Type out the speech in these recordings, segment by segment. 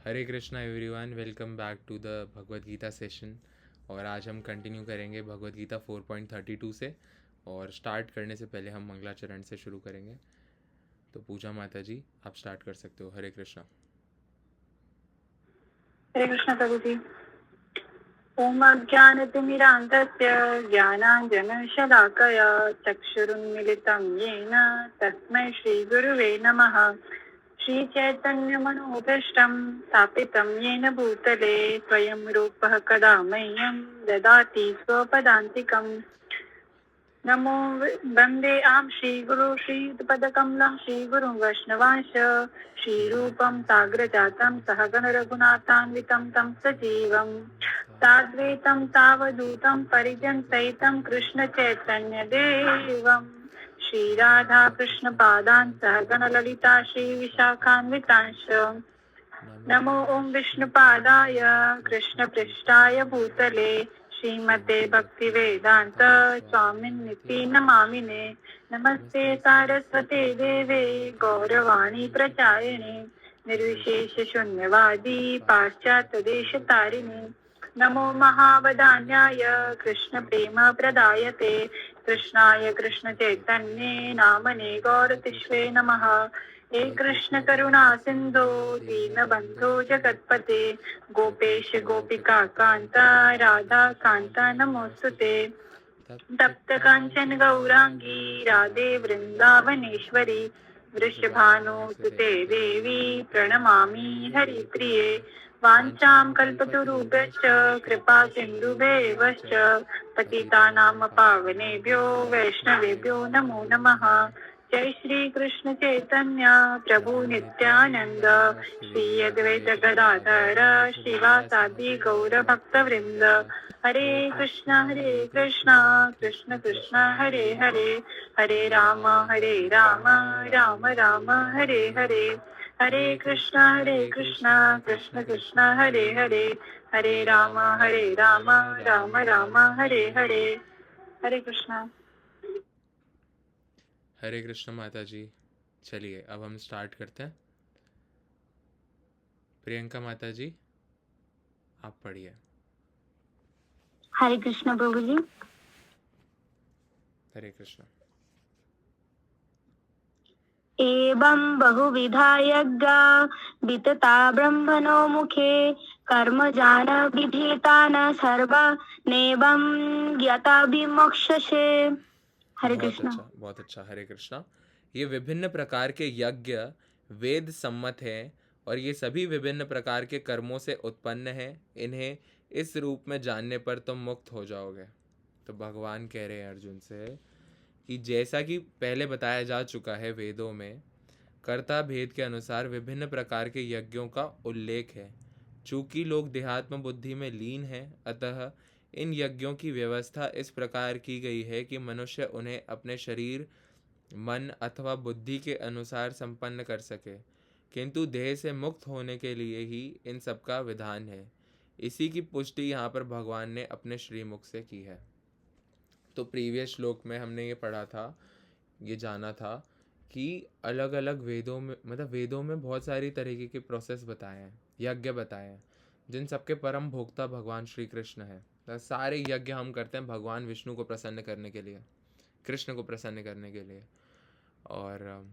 Hare Krishna everyone, welcome back to the Bhagavad Gita session. और आज हम कंटिन्यू करेंगे भगवद गीता 4.32 से। और स्टार्ट करने से पहले हम मंगलाचरण से शुरू करेंगे। तो पूजा माता जी, आप स्टार्ट कर सकते हो। हरे कृष्णा। हरे कृष्ण प्रभु जी। ओम अज्ञानतिमिरान्धस्य ज्ञानाञ्जनशलाकया चक्षुरुन्मिलितं येन तस्मै श्रीगुरुवे नमः। श्रीचैतन्यमनोभीष्टं स्थापितं येन भूतले स्वयं रूपः कदा मह्यं ददाति स्वपदान्तिकम्। नमो वन्देऽहं श्रीगुरु श्रीपदकमलं श्रीगुरुं वैष्णवांश श्रीरूपं साग्रजातं सहगण रघुनाथान्वितं तं सजीवं साद्वैतं सावधूतं परिजनसहितं कृष्णचैतन्यदेवं श्रीराधा कृष्णपादान् सहगण ललिता श्रीविशाखान्वितांश। नमो ओं विष्णुपादाय कृष्णपृष्ठाय भूतले श्रीमते भक्तिवेदांत स्वामिन्निति नमामिने। नमस्ते सारस्वते देवे गौरवाणी प्रचारिणे निर्विशेष शून्यवादी पाश्चात्य देश तारिणे। नमो महावदान्याय कृष्ण प्रेम प्रदायते कृष्णाय कृष्ण चैतन्ये नामने गौरतिष्वे नमः। हे कृष्ण करुणा सिंधो दीनबंधो जगत्पते गोपेश गोपिका कांता राधा कांता नमोस्तुते। तप्त कांचन गौरांगी राधे वृंदावनेश्वरी वृषभानुसुते देवी प्रणमामि हरिप्रिये। वाञ्छां कल्पतरुभ्यश्च कृपा सिन्धुभ्येवश्च पतितानां पावनेभ्यो वैष्णवेभ्यो नमो नमः। जय श्री कृष्ण चैतन्य प्रभु नित्यानंद श्री अद्वैत गदाधर श्रीवासादि गौर भक्तवृंद। हरे कृष्ण कृष्ण कृष्ण हरे हरे हरे राम राम राम हरे हरे। हरे कृष्ण कृष्ण कृष्ण हरे हरे हरे राम राम राम हरे हरे। हरे कृष्णा। हरे कृष्ण माता जी। चलिए अब हम स्टार्ट करते हैं। प्रियंका माता जी, आप पढ़िए। हरे कृष्ण प्रभु जी। हरे कृष्ण। एवं बहुविधा यज्ञा वितता ब्रह्मणो मुखे कर्मजान विधितान सर्वा नेवं ज्ञाताभिमोक्ष्यसे। हरे बहुत कृष्ण। अच्छा, बहुत अच्छा। हरे कृष्णा। ये विभिन्न प्रकार के यज्ञ वेद सम्मत हैं और ये सभी विभिन्न प्रकार के कर्मों से उत्पन्न हैं। इन्हें इस रूप में जानने पर तुम मुक्त हो जाओगे। तो भगवान कह रहे हैं अर्जुन से कि जैसा कि पहले बताया जा चुका है, वेदों में कर्ता भेद के अनुसार विभिन्न प्रकार के यज्ञों का उल्लेख है। चूंकि लोग देहात्म बुद्धि में लीन हैं, अतः इन यज्ञों की व्यवस्था इस प्रकार की गई है कि मनुष्य उन्हें अपने शरीर, मन अथवा बुद्धि के अनुसार संपन्न कर सके। किंतु देह से मुक्त होने के लिए ही इन सब का विधान है। इसी की पुष्टि यहाँ पर भगवान ने अपने श्रीमुख से की है। तो प्रीवियस श्लोक में हमने ये पढ़ा था, ये जाना था कि अलग अलग वेदों में, मतलब वेदों में बहुत सारी तरीके के प्रोसेस बताए हैं, यज्ञ बताए हैं, जिन सबके परम भोक्ता भगवान श्री कृष्ण है। तो सारे यज्ञ हम करते हैं भगवान विष्णु को प्रसन्न करने के लिए, कृष्ण को प्रसन्न करने के लिए। और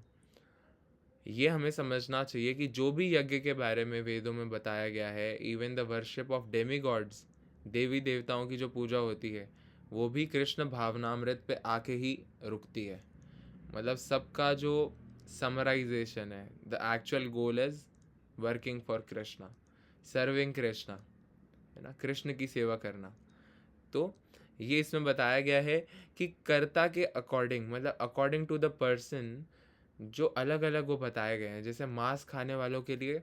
ये हमें समझना चाहिए कि जो भी यज्ञ के बारे में वेदों में बताया गया है, even the worship of demigods, देवी देवताओं की जो पूजा होती है, वो भी कृष्ण भावनामृत पे आके ही रुकती है। मतलब सबका जो समराइजेशन है, the actual goal is working for Krishna, serving Krishna, है ना, कृष्ण की सेवा करना। तो ये इसमें बताया गया है कि कर्ता के अकॉर्डिंग, मतलब अकॉर्डिंग टू द पर्सन, जो अलग अलग वो बताए गए हैं। जैसे मांस खाने वालों के लिए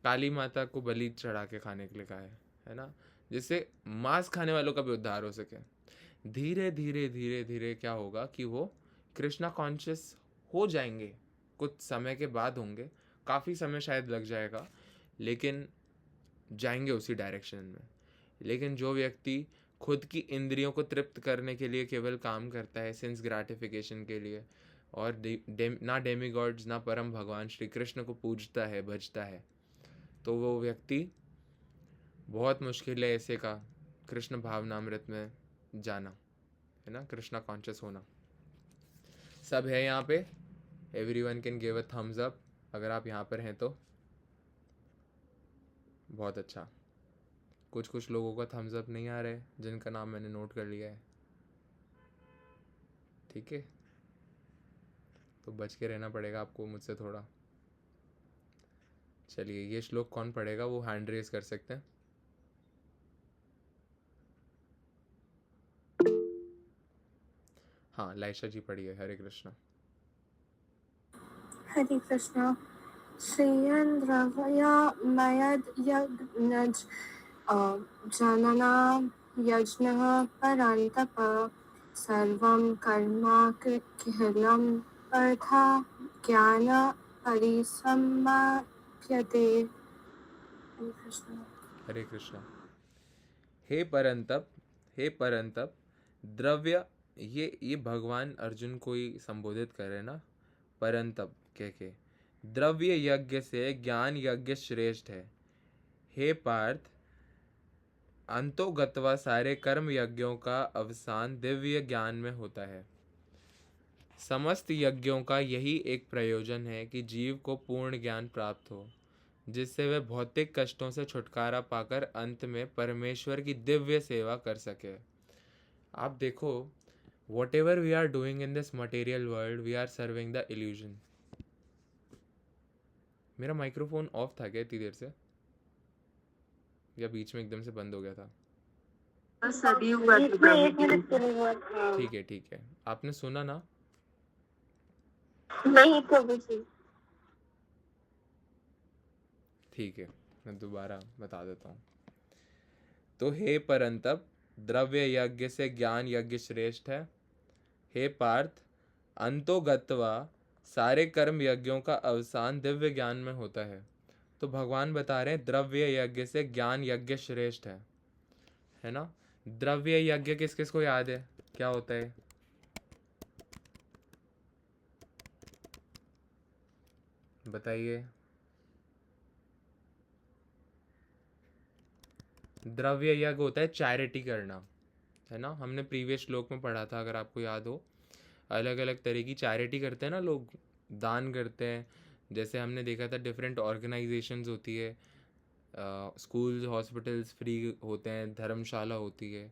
काली माता को बलि चढ़ा के खाने के लिए कहा है ना, जिससे मांस खाने वालों का भी उद्धार हो सके। धीरे धीरे धीरे धीरे क्या होगा कि वो कृष्णा कॉन्शियस हो जाएंगे। कुछ समय के बाद होंगे, काफ़ी समय शायद लग जाएगा, लेकिन जाएंगे उसी डायरेक्शन में। लेकिन जो व्यक्ति खुद की इंद्रियों को तृप्त करने के लिए केवल काम करता है, सेंस ग्रेटिफिकेशन के लिए, और ना डेमी गॉड्स ना परम भगवान श्री कृष्ण को पूजता है, भजता है, तो वो व्यक्ति बहुत मुश्किल है ऐसे का कृष्ण भावनामृत में जाना, है ना, कृष्णा कॉन्शियस होना। सब है यहाँ पे, everyone can give a thumbs up अगर आप यहाँ पर हैं तो। बहुत अच्छा। कुछ कुछ लोगों का थम्स अप नहीं आ रहा है जिनका नाम मैंने नोट कर लिया है, ठीक है, तो बच के रहना पड़ेगा आपको मुझसे थोड़ा। चलिए, ये श्लोक कौन पढ़ेगा, वो हैंड रेज कर सकते हैं। हाँ, लाइशा जी पढ़िए। हरे कृष्णा। हरे कृष्णा। श्रियन्द्रवया मयद्यज्ञज जनना यज्ञः परन्तप सर्वं कर्माखिलं पार्था ज्ञानपरिसमाप्यते। हरे कृष्णा। हरे कृष्णा। हे परंतप, हे परंतप, द्रव्य, ये भगवान अर्जुन को ही संबोधित कर रहे हैं ना, परंतप कह के। द्रव्य यज्ञ से ज्ञान यज्ञ श्रेष्ठ है। हे पार्थ, अंतो गत्वा सारे कर्म यज्ञों का अवसान दिव्य ज्ञान में होता है। समस्त यज्ञों का यही एक प्रयोजन है कि जीव को पूर्ण ज्ञान प्राप्त हो, जिससे वह भौतिक कष्टों से छुटकारा पाकर अंत में परमेश्वर की दिव्य सेवा कर सके। आप देखो, whatever we are doing in this material world, we are serving the illusion. मेरा माइक्रोफोन ऑफ था क्या इतनी देर से, या बीच में एकदम से बंद हो गया था? इसमें 1 मिनट के लिए हुआ था। ठीक है, ठीक है, आपने सुना ना? नहीं प्रभु जी। ठीक है, मैं दोबारा बता देता हूँ। तो हे परंतप, द्रव्य यज्ञ से ज्ञान यज्ञ श्रेष्ठ है। हे पार्थ, अंतो गत्वा सारे कर्म यज्ञों का अवसान दिव्य ज्ञान में होता है। तो भगवान बता रहे हैं द्रव्य यज्ञ से ज्ञान यज्ञ श्रेष्ठ है ना। द्रव्य यज्ञ किस किस को याद है, क्या होता है? बताइए। द्रव्य यज्ञ होता है चैरिटी करना, है ना। हमने प्रीवियस श्लोक में पढ़ा था, अगर आपको याद हो। अलग अलग तरह की चैरिटी करते हैं ना लोग, दान करते हैं। जैसे हमने देखा था डिफरेंट ऑर्गेनाइजेशंस होती है, स्कूल्स हॉस्पिटल्स फ्री होते हैं, धर्मशाला होती है,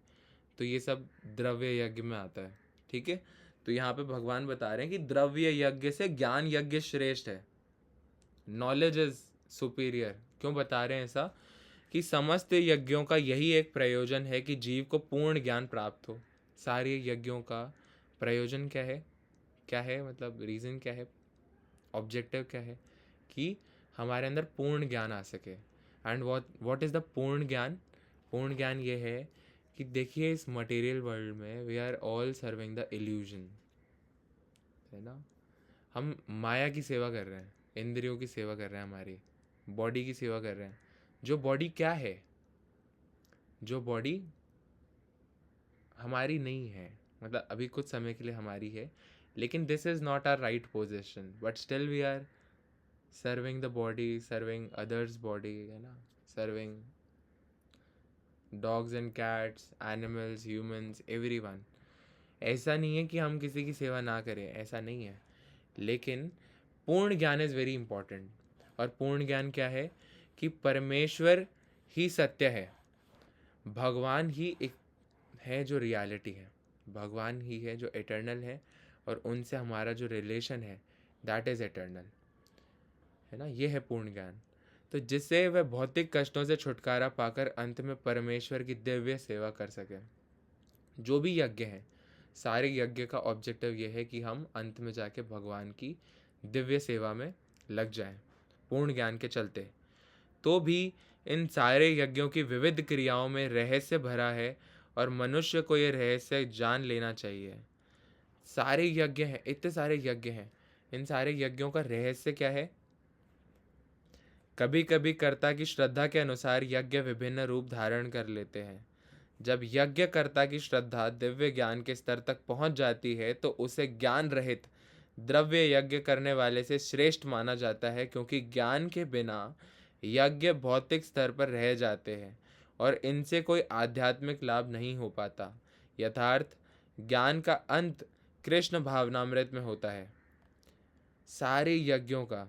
तो ये सब द्रव्य यज्ञ में आता है, ठीक है। तो यहाँ पे भगवान बता रहे हैं कि द्रव्य यज्ञ से ज्ञान यज्ञ श्रेष्ठ है, नॉलेज इज सुपीरियर। क्यों बता रहे हैं ऐसा? कि समस्त यज्ञों का यही एक प्रयोजन है कि जीव को पूर्ण ज्ञान प्राप्त हो। सारे यज्ञों का प्रयोजन क्या है, क्या है मतलब रीज़न क्या है, ऑब्जेक्टिव क्या है? कि हमारे अंदर पूर्ण ज्ञान आ सके। एंड व्हाट इज़ द पूर्ण ज्ञान? पूर्ण ज्ञान ये है कि देखिए, इस मटेरियल वर्ल्ड में we are all serving the illusion, है ना। हम माया की सेवा कर रहे हैं, इंद्रियों की सेवा कर रहे हैं, हमारी बॉडी की सेवा कर रहे हैं। जो बॉडी क्या है? जो बॉडी हमारी नहीं है, मतलब अभी कुछ समय के लिए हमारी है, लेकिन this is not our right position, but still we are serving the body, serving others body, है ना, serving dogs and cats, animals, humans, everyone. ऐसा नहीं है कि हम किसी की सेवा ना करें, ऐसा नहीं है, लेकिन पूर्ण ज्ञान इज़ वेरी इंपॉर्टेंट। और पूर्ण ज्ञान क्या है? कि परमेश्वर ही सत्य है, भगवान ही एक है जो रियलिटी है, भगवान ही है जो एटर्नल है, और उनसे हमारा जो रिलेशन है दैट इज़ एटर्नल, है ना। ये है पूर्ण ज्ञान। तो जिससे वह भौतिक कष्टों से छुटकारा पाकर अंत में परमेश्वर की दिव्य सेवा कर सके। जो भी यज्ञ हैं, सारे यज्ञ का ऑब्जेक्टिव ये है कि हम अंत में जाके भगवान की दिव्य सेवा में लग जाएं, पूर्ण ज्ञान के चलते। तो भी इन सारे यज्ञों की विविध क्रियाओं में रहस्य भरा है, और मनुष्य को ये रहस्य जान लेना चाहिए। सारे यज्ञ हैं, इतने सारे यज्ञ हैं, इन सारे यज्ञों का रहस्य क्या है? कभी कभी कर्ता की श्रद्धा के अनुसार यज्ञ विभिन्न रूप धारण कर लेते हैं। जब यज्ञ कर्ता की श्रद्धा दिव्य ज्ञान के स्तर तक पहुंच जाती है तो उसे ज्ञान रहित द्रव्य यज्ञ करने वाले से श्रेष्ठ माना जाता है, क्योंकि ज्ञान के बिना यज्ञ भौतिक स्तर पर रह जाते हैं और इनसे कोई आध्यात्मिक लाभ नहीं हो पाता। यथार्थ ज्ञान का अंत कृष्ण भावनामृत में होता है। सारे यज्ञों का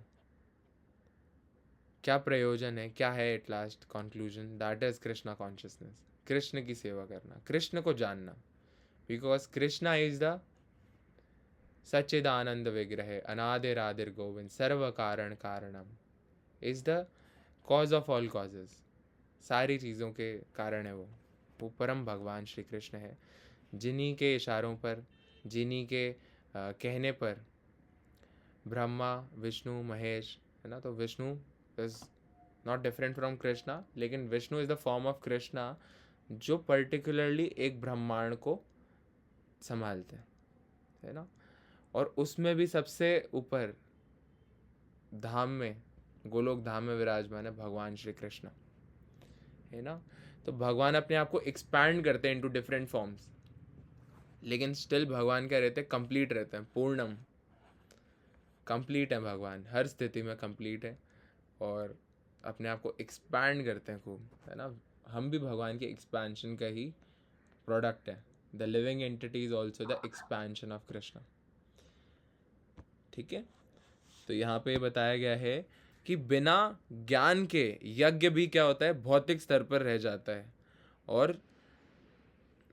क्या प्रयोजन है, क्या है at last conclusion? That is Krishna consciousness, Krishna की सेवा करना, कृष्ण को जानना। बिकॉज कृष्णा इज द सच्चिदानंद विग्रह, अनादिरादिर गोविंद, सर्व कारण कारणम, is the cause of all causes. सारी चीज़ों के कारण है वो परम भगवान श्री कृष्ण है, जिन्हीं के इशारों पर, जिन्हीं के कहने पर ब्रह्मा विष्णु महेश, है ना। तो Vishnu is not different from Krishna, लेकिन Vishnu is the form of Krishna जो पर्टिकुलरली एक ब्रह्मांड को संभालते हैं, है ना। और उसमें भी सबसे ऊपर धाम में, गोलोक धाम में विराजमान है भगवान श्री कृष्ण, है ना। तो भगवान अपने आप को एक्सपैंड करते हैं इनटू डिफरेंट फॉर्म्स, लेकिन स्टिल भगवान क्या रहते हैं? कंप्लीट रहते हैं, पूर्णम, कंप्लीट है भगवान, हर स्थिति में कंप्लीट है और अपने आप को एक्सपैंड करते हैं खूब, है ना। हम भी भगवान के एक्सपेंशन का ही प्रोडक्ट है। The living entity is also the expansion of Krishna, ठीक है। तो यहाँ पे बताया गया है कि बिना ज्ञान के यज्ञ भी क्या होता है? भौतिक स्तर पर रह जाता है। और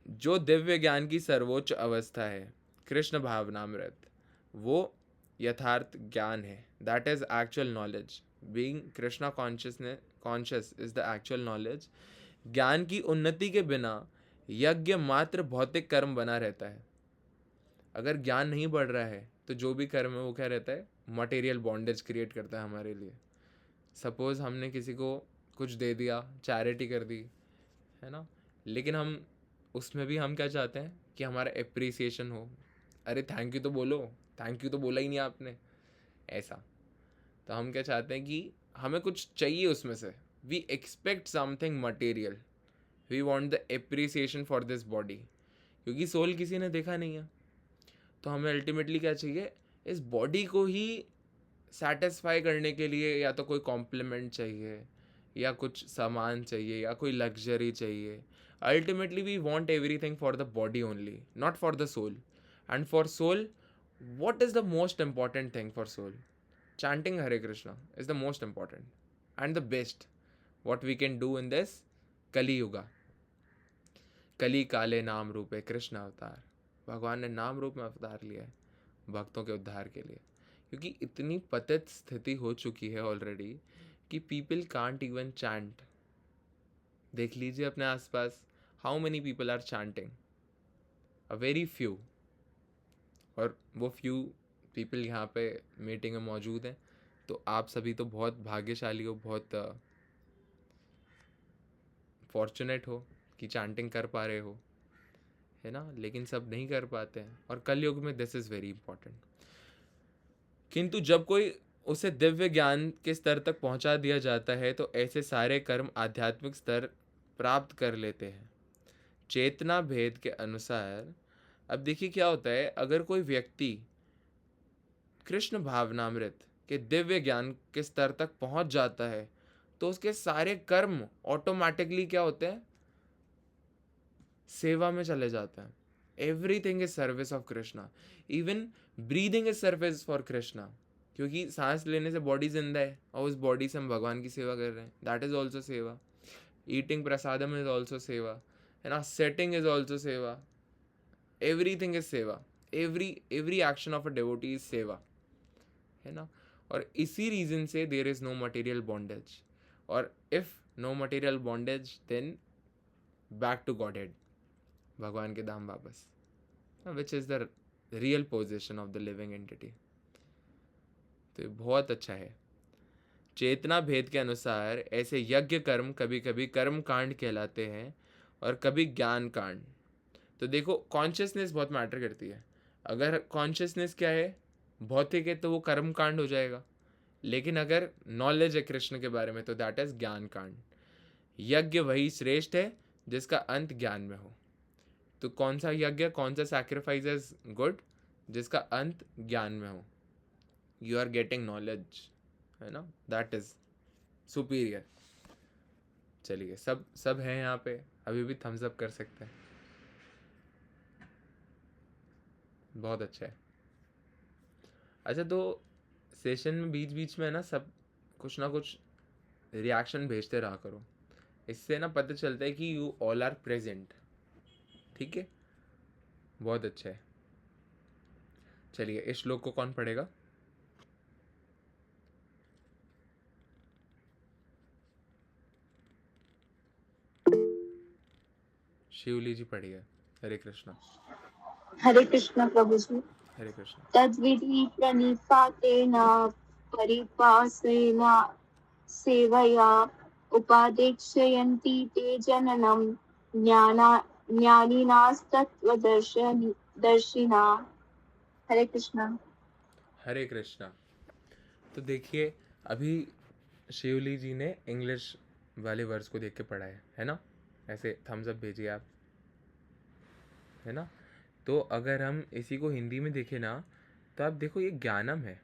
जो दिव्य ज्ञान की सर्वोच्च अवस्था है कृष्ण भावनामृत, वो यथार्थ ज्ञान है। That is actual knowledge. Being Krishna conscious is the actual knowledge. ज्ञान की उन्नति के बिना यज्ञ मात्र भौतिक कर्म बना रहता है। अगर ज्ञान नहीं बढ़ रहा है तो जो भी कर्म है वो क्या रहता है? मटेरियल बॉन्डेज क्रिएट करता है हमारे लिए। सपोज हमने किसी को कुछ दे दिया, चैरिटी कर दी, है ना, लेकिन हम उसमें भी हम क्या चाहते हैं कि हमारा एप्रिसिएशन हो। अरे थैंक यू तो बोलो, थैंक यू तो बोला ही नहीं आपने, ऐसा। तो हम क्या चाहते हैं कि हमें कुछ चाहिए उसमें से। We expect something material, we want the appreciation for this body, क्योंकि सोल किसी ने देखा नहीं है। तो हमें अल्टीमेटली क्या चाहिए? इस बॉडी को ही सेटिस्फाई करने के लिए या तो कोई कॉम्प्लीमेंट चाहिए, या कुछ सामान चाहिए, या कोई लग्जरी चाहिए। Ultimately we want everything for the body only, not for the soul. And for soul, what is the most important thing for soul? Chanting Hare Krishna is the most important and the best what we can do in this Kali Yuga. कली काले नाम रूपे कृष्ण अवतार। भगवान ने नाम रूप में अवतार लिया है भक्तों के उद्धार के लिए, क्योंकि इतनी पतित स्थिति हो चुकी है ऑलरेडी कि पीपल कांट इवन चैंट। देख लीजिए अपने आसपास, how many people are chanting? A very few. और वो फ्यू पीपल यहाँ पे मीटिंग में मौजूद हैं, तो आप सभी तो बहुत भाग्यशाली हो, बहुत फॉर्चुनेट हो कि चैंटिंग कर पा रहे हो, है ना। लेकिन सब नहीं कर पाते हैं, और कलयुग में दिस इज़ वेरी इंपॉर्टेंट। किंतु जब कोई उसे दिव्य ज्ञान के स्तर तक पहुंचा दिया जाता है तो ऐसे सारे कर्म आध्यात्मिक स्तर प्राप्त कर लेते हैं चेतना भेद के अनुसार। अब देखिए क्या होता है, अगर कोई व्यक्ति कृष्ण भावनामृत के दिव्य ज्ञान के स्तर तक पहुंच जाता है तो उसके सारे कर्म ऑटोमेटिकली क्या होते हैं? सेवा में चले जाते हैं। Everything is service of Krishna. Even breathing is service for Krishna, क्योंकि सांस लेने से बॉडी जिंदा है और उस बॉडी से हम भगवान की सेवा कर रहे हैं। That is also seva. Eating prasadam is also seva, है ना। Setting is also seva. Everything is seva. Every action of a devotee is seva, है ना। और इसी रीजन से there is no material bondage, और if no material bondage then back to godhead, भगवान के धाम वापस, which is the real position of the living entity. तो ये बहुत अच्छा है। चेतना भेद के अनुसार ऐसे यज्ञ कर्म कभी कभी कर्म कांड कहलाते हैं और कभी ज्ञान कांड। तो देखो कॉन्शियसनेस बहुत मैटर करती है। अगर कॉन्शियसनेस क्या है? भौतिक है, तो वो कर्म कांड हो जाएगा। लेकिन अगर नॉलेज है कृष्ण के बारे में तो दैट इज ज्ञान कांड। यज्ञ वही श्रेष्ठ है जिसका अंत ज्ञान में हो। तो कौन सा यज्ञ, कौन सा सैक्रिफाइस इज गुड? जिसका अंत ज्ञान में हो। यू आर गेटिंग नॉलेज, है ना। That is superior. चलिए, सब सब है यहाँ पे, अभी भी थम्स अप कर सकते हैं। बहुत अच्छा है। अच्छा, तो सेशन में बीच बीच में ना सब कुछ ना कुछ रिएक्शन भेजते रहा करो, इससे ना पता चलता है कि यू ऑल आर प्रेजेंट। ठीक है, बहुत अच्छा है। चलिए, इस श्लोक को कौन पढ़ेगा? शिवली जी पढ़िए। हरे कृष्णा। हरे कृष्ण प्रभु जी। हरे कृष्णा। तद्विधि प्रणिपातेन परिपासेन सेवया उपादेक्षयन्ति ते जननं ज्ञानिनास्तत्त्वदर्शिना। हरे कृष्णा। हरे कृष्णा। तो देखिए, अभी शिवली जी ने इंग्लिश वाले वर्ड्स को देख के पढ़ा है ना? ऐसे थम्स अप भेजिए आप, है ना? तो अगर हम इसी को हिंदी में देखें ना, तो आप देखो ये ज्ञानम है।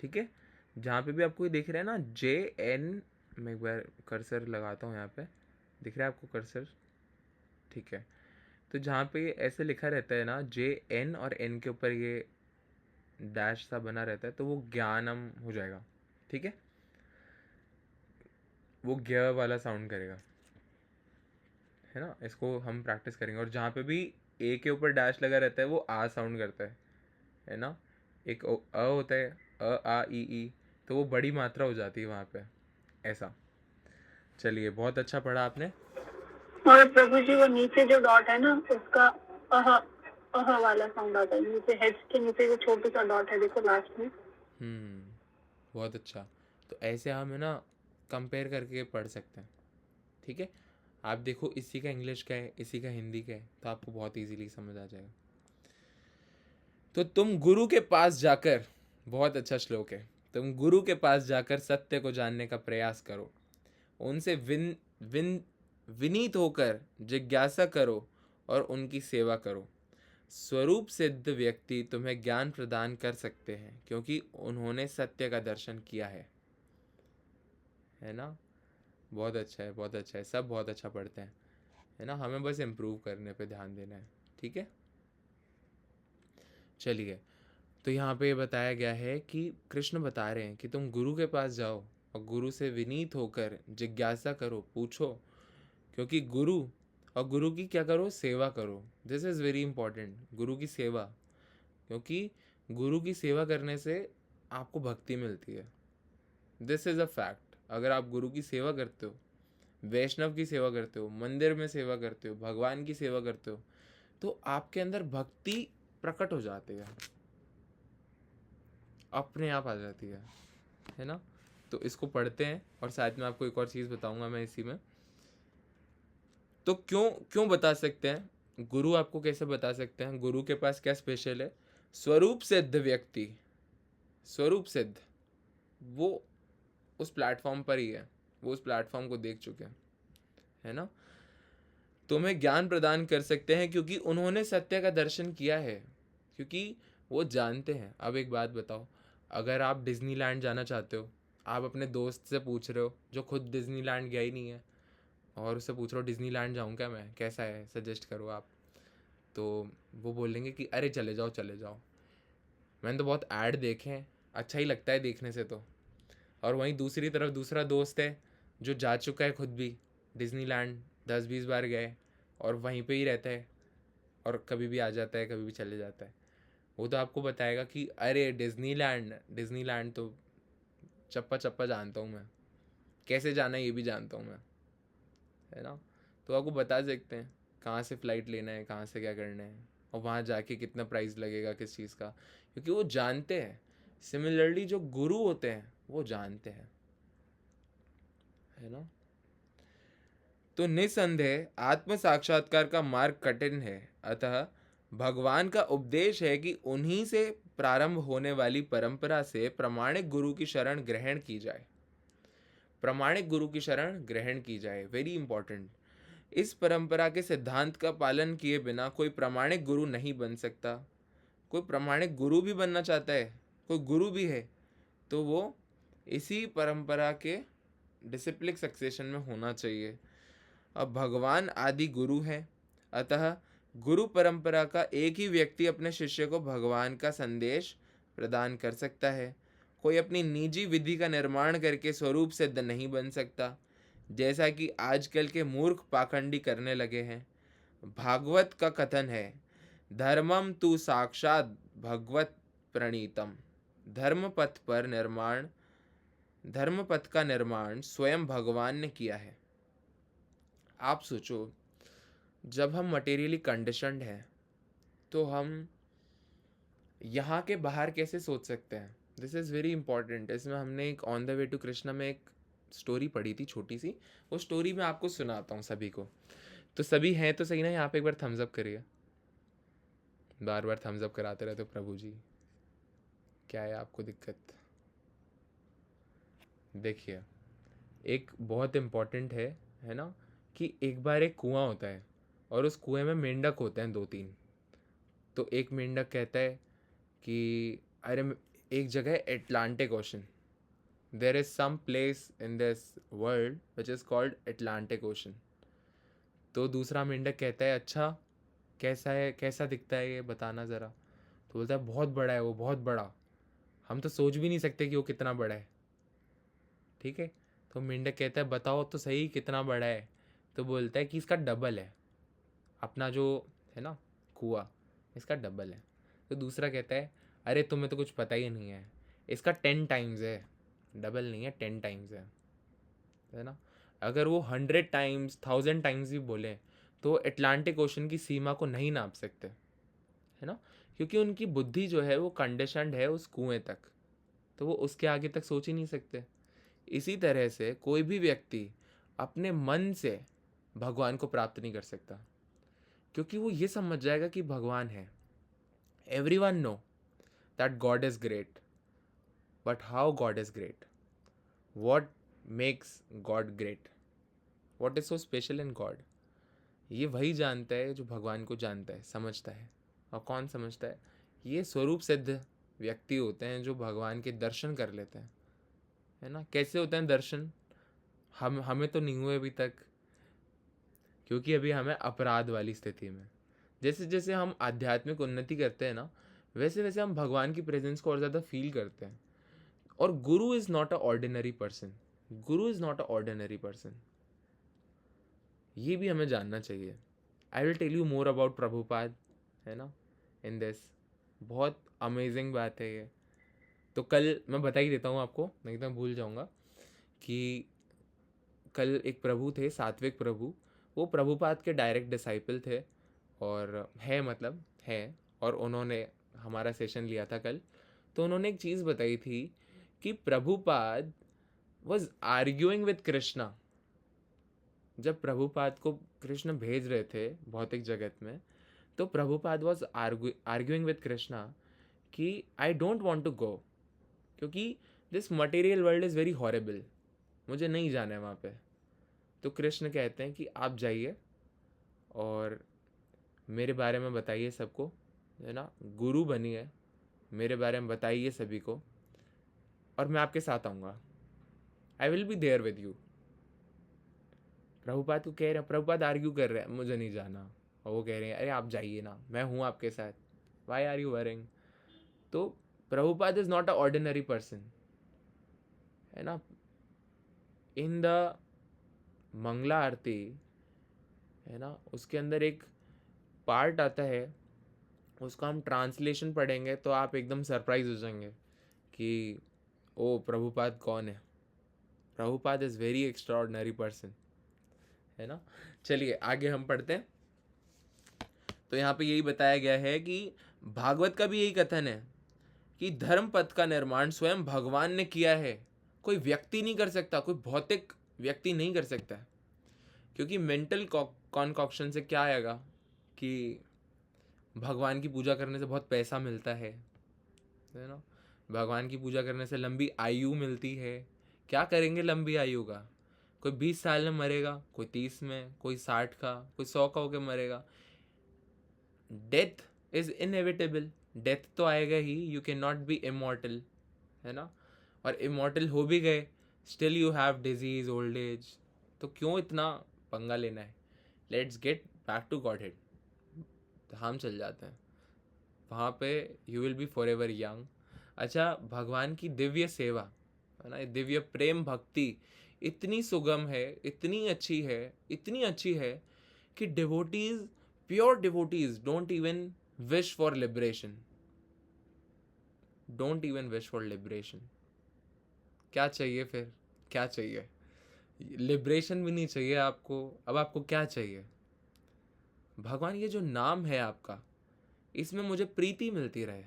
ठीक है, जहाँ पे भी आपको ये दिख रहा है ना JN, मैं एक बार कर्सर लगाता हूँ यहाँ पे, दिख रहा है आपको कर्सर? ठीक है, तो जहाँ पे ऐसे लिखा रहता है ना JN और N के ऊपर ये डैश सा बना रहता है, तो वो ज्ञानम हो जाएगा। ठीक है, वो ज्ञ वाला साउंड करेगा, है ना? इसको हम प्रैक्टिस करेंगे। और जहाँ पे भी ए के ऊपर डैश लगा रहता है वो आ साउंड करता है ना? एक अ होता है, अ आ ई, तो वो बड़ी मात्रा हो जाती है वहाँ पे, ऐसा। चलिए, बहुत अच्छा पढ़ा आपने। और प्रभु जी वो नीचे जो डॉट है ना उसका अह अह वाला साउंड आता है, नीचे हेड के नीचे जो छोटा सा डॉट है देखो लास्ट में। बहुत अच्छा। तो ऐसे हम है ना कंपेयर करके पढ़ सकते हैं। ठीक है, आप देखो इसी का इंग्लिश क्या है, इसी का हिंदी क्या है, तो आपको बहुत इजीली समझ आ जाएगा। तो तुम गुरु के पास जाकर, बहुत अच्छा श्लोक है, तुम गुरु के पास जाकर सत्य को जानने का प्रयास करो, उनसे विनीत होकर जिज्ञासा करो और उनकी सेवा करो। स्वरूप सिद्ध व्यक्ति तुम्हें ज्ञान प्रदान कर सकते हैं क्योंकि उन्होंने सत्य का दर्शन किया है ना? बहुत अच्छा है, बहुत अच्छा है, सब बहुत अच्छा पढ़ते हैं, है ना? हमें बस इम्प्रूव करने पे ध्यान देना है। ठीक है, चलिए, तो यहाँ पे ये बताया गया है कि कृष्ण बता रहे हैं कि तुम गुरु के पास जाओ और गुरु से विनीत होकर जिज्ञासा करो, पूछो, क्योंकि गुरु की क्या करो? सेवा करो। दिस इज़ वेरी इंपॉर्टेंट, गुरु की सेवा, क्योंकि गुरु की सेवा करने से आपको भक्ति मिलती है। This is a fact. अगर आप गुरु की सेवा करते हो, वैष्णव की सेवा करते हो, मंदिर में सेवा करते हो, भगवान की सेवा करते हो, तो आपके अंदर भक्ति प्रकट हो जाती है, अपने आप आ जाती है ना? तो इसको पढ़ते हैं और साथ में आपको एक और चीज़ बताऊंगा मैं इसी में। तो क्यों क्यों बता सकते हैं गुरु? आपको कैसे बता सकते हैं गुरु के पास क्या स्पेशल है? स्वरूप सिद्ध व्यक्ति, स्वरूप सिद्ध, वो उस प्लेटफॉर्म पर ही है, वो उस प्लेटफॉर्म को देख चुके हैं, है ना? तुम्हें ज्ञान प्रदान कर सकते हैं क्योंकि उन्होंने सत्य का दर्शन किया है, क्योंकि वो जानते हैं। अब एक बात बताओ, अगर आप डिज्नीलैंड जाना चाहते हो, आप अपने दोस्त से पूछ रहे हो जो खुद डिज्नीलैंड गया ही नहीं है, और उससे पूछ रहे हो डिज्नीलैंड जाऊँ क्या मैं, कैसा है, सजेस्ट करो आप, तो वो बोलेंगे कि अरे चले जाओ चले जाओ, मैंने तो बहुत ऐड देखे हैं, अच्छा ही लगता है देखने से तो। और वहीं दूसरी तरफ दूसरा दोस्त है जो जा चुका है खुद भी डिज्नीलैंड, 10-20 बार गए और वहीं पे ही रहता है और कभी भी आ जाता है, कभी भी चले जाता है। वो तो आपको बताएगा कि अरे डिज्नीलैंड, डिज्नीलैंड तो चप्पा चप्पा जानता हूँ मैं, कैसे जाना है ये भी जानता हूँ मैं, है ना? तो आपको बता सकते हैं कहाँ से फ़्लाइट लेना है, कहाँ से क्या करना है, और वहाँ जाके कितना प्राइस लगेगा किस चीज़ का, क्योंकि वो जानते हैं। सिमिलरली जो गुरु होते हैं वो जानते हैं, है ना? तो निसंदेह आत्म साक्षात्कार का मार्ग कठिन है, अतः भगवान का उपदेश है कि उन्हीं से प्रारंभ होने वाली परंपरा से प्रामाणिक गुरु की शरण ग्रहण की जाए। प्रामाणिक गुरु की शरण ग्रहण की जाए, वेरी इंपॉर्टेंट। इस परंपरा के सिद्धांत का पालन किए बिना कोई प्रामाणिक गुरु नहीं बन सकता। कोई प्रामाणिक गुरु भी बनना चाहता है, कोई गुरु भी है, तो वो इसी परंपरा के डिसिप्लिक सक्सेशन में होना चाहिए। अब भगवान आदि गुरु हैं, अतः गुरु परंपरा का एक ही व्यक्ति अपने शिष्य को भगवान का संदेश प्रदान कर सकता है। कोई अपनी निजी विधि का निर्माण करके स्वरूप सिद्ध नहीं बन सकता, जैसा कि आजकल के मूर्ख पाखंडी करने लगे हैं। भागवत का कथन है, धर्मम तु साक्षात भगवत प्रणीतम। धर्म पथ का निर्माण स्वयं भगवान ने किया है। आप सोचो, जब हम मटेरियली कंडीशनड हैं तो हम यहाँ के बाहर कैसे सोच सकते हैं? This is very important. इसमें हमने एक on the way to Krishna में एक स्टोरी पढ़ी थी छोटी सी, वो स्टोरी मैं आपको सुनाता हूँ सभी को। तो सभी हैं तो सही ना? यहाँ पे एक बार थम्स अप करिए। बार बार थम्स अप कराते रहते हो प्रभु जी, क्या है आपको दिक्कत? देखिए, एक बहुत इम्पॉर्टेंट है ना, कि एक बार एक कुआं होता है और उस कुएं में मेंढक होते हैं 2-3। तो एक मेंढक कहता है कि अरे एक जगह है Atlantic Ocean, there is some place in this world which is called Atlantic Ocean. तो दूसरा मेंढक कहता है अच्छा कैसा है, कैसा दिखता है ये, बताना ज़रा। तो बोलता है बहुत बड़ा है वो, बहुत बड़ा, हम तो सोच भी नहीं सकते कि वो कितना बड़ा है। ठीक है, तो मेंढक कहता है बताओ तो सही कितना बड़ा है। तो बोलता है कि इसका डबल है, अपना जो है ना कुआं, इसका डबल है। तो दूसरा कहता है अरे तुम्हें तो कुछ पता ही नहीं है, इसका 10 टाइम्स है, डबल नहीं है 10 टाइम्स है ना। अगर वो 100 टाइम्स 1000 टाइम्स भी बोले तो एटलांटिक ओशन की सीमा को नहीं नाप सकते, है ना, क्योंकि उनकी बुद्धि जो है वो कंडीशनड है उस कुएं तक, तो वो उसके आगे तक सोच ही नहीं सकते। इसी तरह से कोई भी व्यक्ति अपने मन से भगवान को प्राप्त नहीं कर सकता, क्योंकि वो ये समझ जाएगा कि भगवान है। Everyone know that God is great, but how God is great, what makes God great, what is so special in God, ये वही जानता है जो भगवान को जानता है, समझता है। और कौन समझता है? ये स्वरूप सिद्ध व्यक्ति होते हैं जो भगवान के दर्शन कर लेते हैं, है ना। कैसे होते हैं दर्शन? हमें तो नहीं हुए अभी तक, क्योंकि अभी हमें अपराध वाली स्थिति में। जैसे जैसे हम आध्यात्मिक उन्नति करते हैं ना, वैसे वैसे हम भगवान की प्रेजेंस को और ज़्यादा फील करते हैं। और guru is not a ordinary person, guru is not a ordinary person, ये भी हमें जानना चाहिए। I will tell you more about Prabhupada, है ना, इन दिस। बहुत अमेजिंग बात है ये। तो कल मैं बता ही देता हूँ आपको, नहीं तो मैं भूल जाऊँगा, कि कल एक प्रभु थे, सात्विक प्रभु, वो प्रभुपाद के डायरेक्ट डिसाइपल थे और है, और उन्होंने हमारा सेशन लिया था कल। तो उन्होंने एक चीज़ बताई थी कि Prabhupada was arguing with Krishna. जब प्रभुपाद को कृष्ण भेज रहे थे भौतिक जगत में, तो Prabhupada was arguing with Krishna कि I don't want to go, क्योंकि this material world is very horrible, मुझे नहीं जाना है वहाँ पे। तो कृष्ण कहते हैं कि आप जाइए और मेरे बारे में बताइए सबको, है ना, गुरु बनिए, मेरे बारे में बताइए सभी को, और मैं आपके साथ आऊँगा, I will be there with you. Prabhupada को कह रहे हैं, प्रभुपाद आर्ग्यू कर रहे हैं मुझे नहीं जाना, और वो कह रहे हैं अरे आप जाइए ना, मैं हूँ आपके साथ, वाई आर यू वरिंग। तो Prabhupada is not a ordinary person, है ना। इन द मंगला आरती, है ना, उसके अंदर एक पार्ट आता है, उसका हम ट्रांसलेशन पढ़ेंगे तो आप एकदम सरप्राइज हो जाएंगे कि ओ प्रभुपाद कौन है। Prabhupada is very extraordinary person, है ना। चलिए आगे हम पढ़ते हैं। तो यहाँ पे यही बताया गया है कि भागवत का भी यही कथन है कि धर्म पथ का निर्माण स्वयं भगवान ने किया है, कोई व्यक्ति नहीं कर सकता, कोई भौतिक व्यक्ति नहीं कर सकता, क्योंकि मेंटल कॉन्कॉक्शन से क्या आएगा कि भगवान की पूजा करने से बहुत पैसा मिलता है ना, भगवान की पूजा करने से लंबी आयु मिलती है। क्या करेंगे लंबी आयु का? कोई 20 साल में मरेगा, कोई 30 में, कोई 60 का, कोई 100 का होकर मरेगा। डेथ इज इनएविटेबल, डेथ तो आएगा ही, you can not be immortal, है ना। और इमॉर्टल हो भी गए, still you have disease, old age, तो क्यों इतना पंगा लेना है? Let's get back to godhead, धाम चल जाते हैं, वहाँ पे you will be forever young. अच्छा, भगवान की दिव्य सेवा है ना, दिव्य प्रेम भक्ति इतनी सुगम है, इतनी अच्छी है, इतनी अच्छी है कि devotees, pure devotees don't even wish for liberation, don't even wish for liberation. क्या चाहिए फिर, क्या चाहिए? लिबरेशन भी नहीं चाहिए आपको, अब आपको क्या चाहिए? भगवान ये जो नाम है आपका, इसमें मुझे प्रीति मिलती रहे।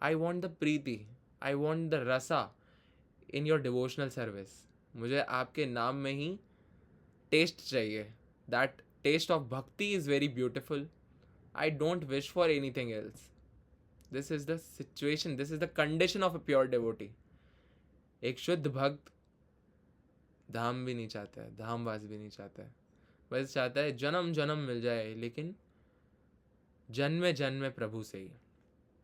I want the Preeti, I want the रसा इन योर डिवोशनल सर्विस। मुझे आपके नाम में ही टेस्ट चाहिए। दैट टेस्ट ऑफ भक्ति is very beautiful. I don't wish for any thing else. This is the situation, this is the condition of a pure devotee. एक शुद्ध भक्त धाम भी नहीं चाहता है, धामवास भी नहीं चाहता है, बस चाहता है जन्म जन्म मिल जाए, लेकिन जन्मे जन्मे प्रभु से ही।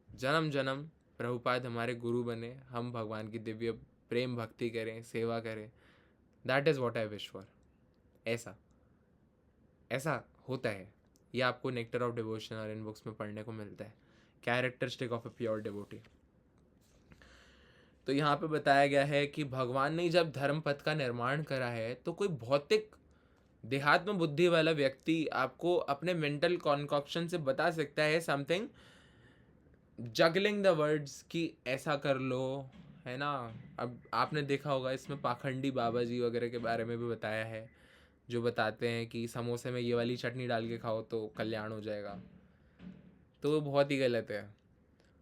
जन्म जन्म प्रभुपाद हमारे गुरु बने, हम भगवान की दिव्य प्रेम भक्ति करें, सेवा करें। That is what I wish for. ऐसा ऐसा होता है, ये आपको नेक्टर ऑफ डिवोशन और इन बुक्स में पढ़ने को मिलता है, characteristic of a pure devotee. तो यहाँ पे बताया गया है कि भगवान ने जब धर्म पथ का निर्माण करा है, तो कोई भौतिक देहात्म बुद्धि वाला व्यक्ति आपको अपने मेंटल कॉन्कॉक्शन से बता सकता है समथिंग, जगलिंग द वर्ड्स कि ऐसा कर लो, है ना। अब आपने देखा होगा इसमें पाखंडी बाबा जी वगैरह के बारे में भी बताया है, जो बताते हैं कि समोसे में ये वाली चटनी डाल के खाओ तो कल्याण हो जाएगा। तो वो बहुत ही गलत है।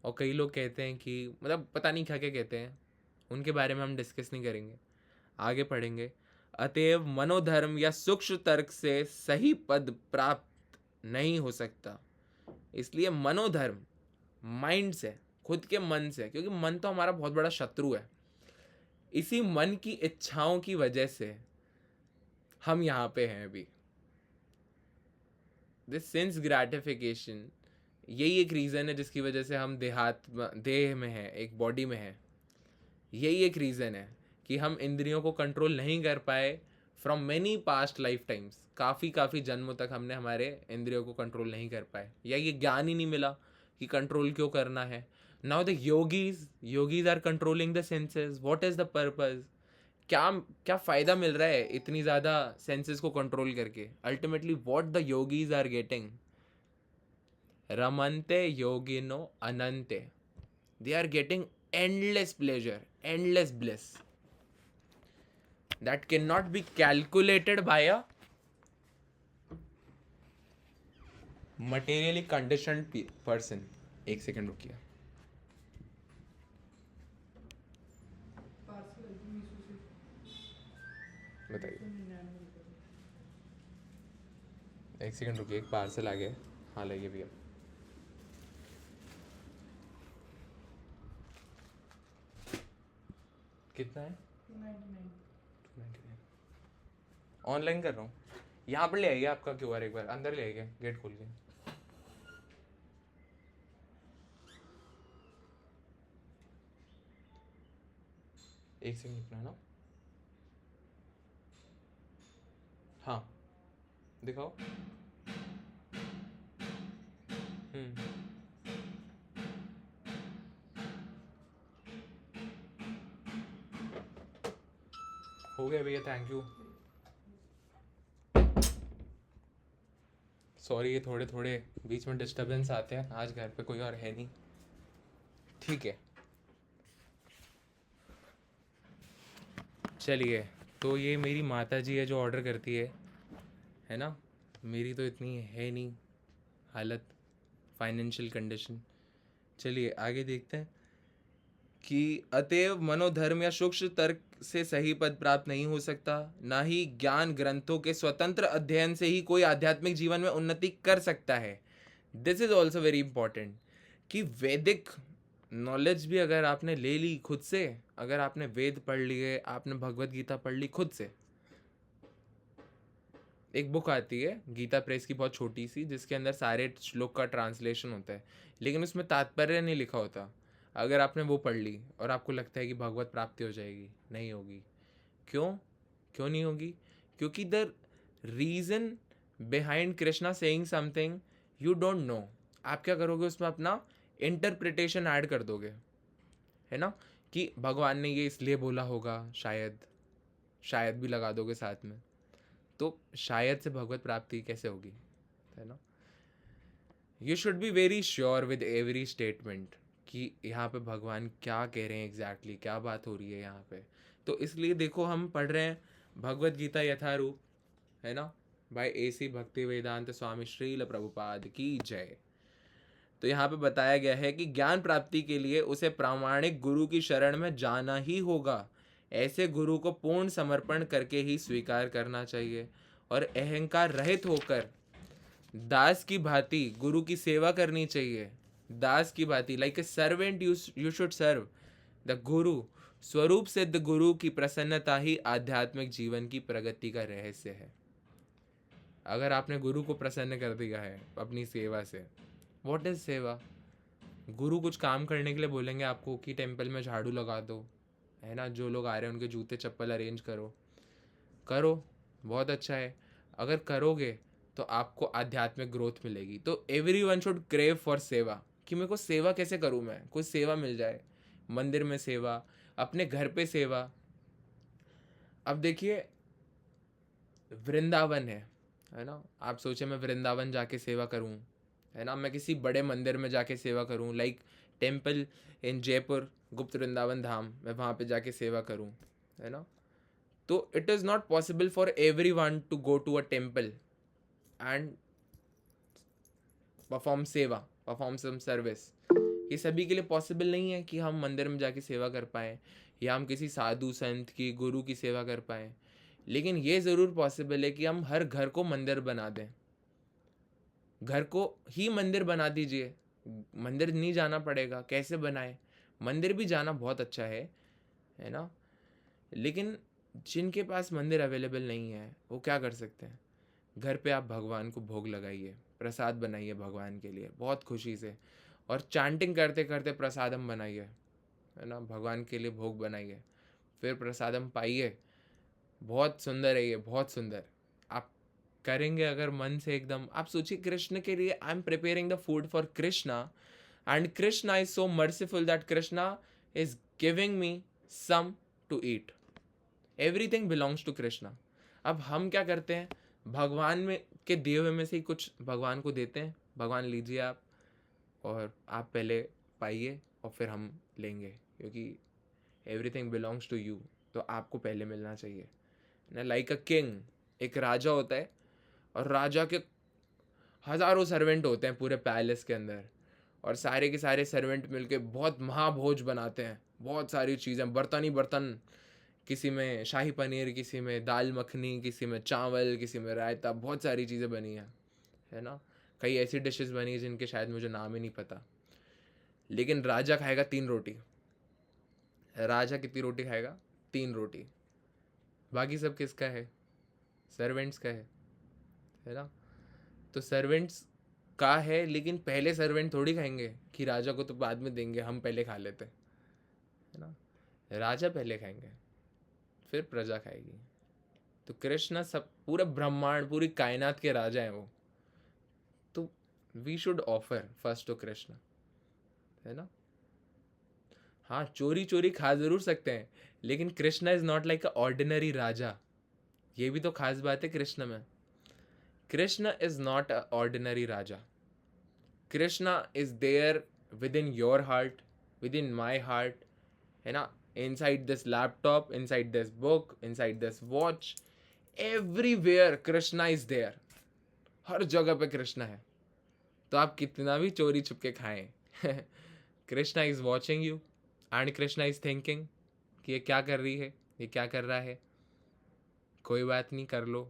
और कई लोग कहते हैं कि मतलब पता नहीं क्या क्या कहते हैं, उनके बारे में हम डिस्कस नहीं करेंगे, आगे पढ़ेंगे। अतएव मनोधर्म या सूक्ष्म तर्क से सही पद प्राप्त नहीं हो सकता। इसलिए मनोधर्म, माइंड से, खुद के मन से, क्योंकि मन तो हमारा बहुत बड़ा शत्रु है, इसी मन की इच्छाओं की वजह से हम यहाँ पे हैं अभी। दिस सेंस ग्रेटिफिकेशन, यही एक रीज़न है जिसकी वजह से हम देह में हैं, एक बॉडी में हैं। यही एक रीज़न है कि हम इंद्रियों को कंट्रोल नहीं कर पाए from many past life times. काफ़ी जन्मों तक हमने हमारे इंद्रियों को कंट्रोल नहीं कर पाए, या ये ज्ञान ही नहीं मिला कि कंट्रोल क्यों करना है। Now the yogis are controlling the senses. What is the purpose? क्या क्या फ़ायदा मिल रहा है इतनी ज़्यादा सेंसेस को कंट्रोल करके? Ultimately what the yogis are getting, रमन्ते योगिनो अनंते, they are getting endless pleasure, endless bliss that cannot be calculated by a materially conditioned person. एक सेकंड रुकिए। बताइए, एक सेकंड रुकिए, एक पार्सल आ गया। हाँ लाइए भैया। कितना है? 299। ऑनलाइन कर रहा हूँ। यहाँ पर ले आइए आपका QR, एक बार अंदर ले आइए, गेट खोल के। एक सेकंड रुकना है ना। हाँ दिखाओ। हो गया भैया, थैंक यू। सॉरी, ये थोड़े थोड़े बीच में डिस्टरबेंस आते हैं, आज घर पे कोई और है नहीं, ठीक है। चलिए, तो ये मेरी माता जी है जो ऑर्डर करती है ना। मेरी तो इतनी है नहीं हालत, फाइनेंशियल कंडीशन। चलिए आगे देखते हैं कि अतएव मनोधर्म या सूक्ष्म तर्क से सही पद प्राप्त नहीं हो सकता, ना ही ज्ञान ग्रंथों के स्वतंत्र अध्ययन से ही कोई आध्यात्मिक जीवन में उन्नति कर सकता है। This is also very important कि वैदिक नॉलेज भी अगर आपने ले ली खुद से, अगर आपने वेद पढ़ लिए, आपने भगवत गीता पढ़ ली खुद से, एक बुक आती है गीता प्रेस की बहुत छोटी सी, जिसके अंदर सारे श्लोक का ट्रांसलेशन होता है, लेकिन उसमें तात्पर्य नहीं लिखा होता। अगर आपने वो पढ़ ली और आपको लगता है कि भगवत प्राप्ति हो जाएगी, नहीं होगी। क्यों? क्यों नहीं होगी? क्योंकि the reason behind Krishna saying something you don't know. आप क्या करोगे, उसमें अपना इंटरप्रिटेशन ऐड कर दोगे, है ना, कि भगवान ने ये इसलिए बोला होगा, शायद भी लगा दोगे साथ में, तो शायद से भगवत प्राप्ति कैसे होगी, है ना। You should be very sure with every statement कि यहाँ पे भगवान क्या कह रहे हैं एग्जैक्टली, क्या बात हो रही है यहाँ पे। तो इसलिए देखो, हम पढ़ रहे हैं भगवत गीता यथारूप, है ना, बाय AC भक्ति वेदांत स्वामी श्रील प्रभुपाद की जय। तो यहाँ पे बताया गया है कि ज्ञान प्राप्ति के लिए उसे प्रामाणिक गुरु की शरण में जाना ही होगा। ऐसे गुरु को पूर्ण समर्पण करके ही स्वीकार करना चाहिए और अहंकार रहित होकर दास की भांति गुरु की सेवा करनी चाहिए। दास की भांति, like a servant you should serve the guru. स्वरूप सिद्ध गुरु की प्रसन्नता ही आध्यात्मिक जीवन की प्रगति का रहस्य है। अगर आपने गुरु को प्रसन्न कर दिया है अपनी सेवा से, व्हाट इज सेवा? गुरु कुछ काम करने के लिए बोलेंगे आपको कि टेम्पल में झाड़ू लगा दो, है ना, जो लोग आ रहे हैं उनके जूते चप्पल अरेंज करो, बहुत अच्छा है। अगर करोगे तो आपको आध्यात्मिक ग्रोथ मिलेगी। तो एवरीवन शुड क्रेव फॉर सेवा, कि मेरे को सेवा कैसे करूँ, मैं कोई सेवा मिल जाए, मंदिर में सेवा, अपने घर पे सेवा। अब देखिए, वृंदावन है ना, आप सोचे मैं वृंदावन जाके सेवा करूं, है ना, मैं किसी बड़े मंदिर में जाके सेवा करूं, लाइक टेम्पल इन जयपुर, गुप्त वृंदावन धाम, मैं वहाँ पे जाके सेवा करूं, है ना। तो it is not possible for everyone to go to a temple and perform some service. ये सभी के लिए पॉसिबल नहीं है कि हम मंदिर में जाके सेवा कर पाएँ, या हम किसी साधु संत की, गुरु की सेवा कर पाएँ। लेकिन ये ज़रूर पॉसिबल है कि हम हर घर को मंदिर बना दें। घर को ही मंदिर बना दीजिए, मंदिर नहीं जाना पड़ेगा। कैसे बनाएं? मंदिर भी जाना बहुत अच्छा है ना, लेकिन जिनके पास मंदिर अवेलेबल नहीं है वो क्या कर सकते हैं? घर पे आप भगवान को भोग लगाइए, प्रसाद बनाइए भगवान के लिए बहुत खुशी से, और चैंटिंग करते करते प्रसादम बनाइए, है ना, भगवान के लिए भोग बनाइए, फिर प्रसादम पाइए। बहुत सुंदर है ये, बहुत सुंदर। आप करेंगे अगर मन से एकदम, आप सोचिए कृष्ण के लिए, I am preparing the food for Krishna and Krishna is so merciful that Krishna is giving me some to eat. Everything belongs to Krishna. अब हम क्या करते हैं, भगवान में के दिए हुए में से ही कुछ भगवान को देते हैं, भगवान लीजिए आप, और आप पहले पाइए और फिर हम लेंगे, क्योंकि एवरीथिंग बिलोंग्स टू यू, तो आपको पहले मिलना चाहिए ना। लाइक अ किंग, एक राजा होता है और राजा के हज़ारों सर्वेंट होते हैं पूरे पैलेस के अंदर, और सारे के सारे सर्वेंट मिलके बहुत महाभोज बनाते हैं, बहुत सारी चीज़ें, बर्तन ही बर्तन, किसी में शाही पनीर, किसी में दाल मखनी, किसी में चावल, किसी में रायता, बहुत सारी चीज़ें बनी हैं, है ना। कई ऐसी डिशेस बनी जिनके शायद मुझे नाम ही नहीं पता। लेकिन राजा खाएगा 3 रोटी। राजा कितनी रोटी खाएगा? 3 रोटी। बाकी सब किसका है? सर्वेंट्स का है ना। तो सर्वेंट्स का है, लेकिन पहले सर्वेंट थोड़ी खाएंगे कि राजा को तो बाद में देंगे, हम पहले खा लेते, है ना। राजा पहले खाएंगे, फिर प्रजा खाएगी। तो कृष्ण सब, पूरे ब्रह्मांड, पूरी कायनात के राजा हैं वो, तो we should offer first to Krishna, है ना। हाँ, चोरी चोरी खा जरूर सकते हैं, लेकिन Krishna is not like a ordinary raja. ये भी तो खास बात है कृष्ण में। Krishna is not a ordinary raja. Krishna is there within your heart, within my heart, है ना, inside this laptop, inside this book, inside this watch, everywhere Krishna is there. हर जगह पे कृष्णा है, तो आप कितना भी चोरी छुपके खाएं Krishna is watching you and Krishna is thinking कि ये क्या कर रही है, ये क्या कर रहा है, कोई बात नहीं, कर लो।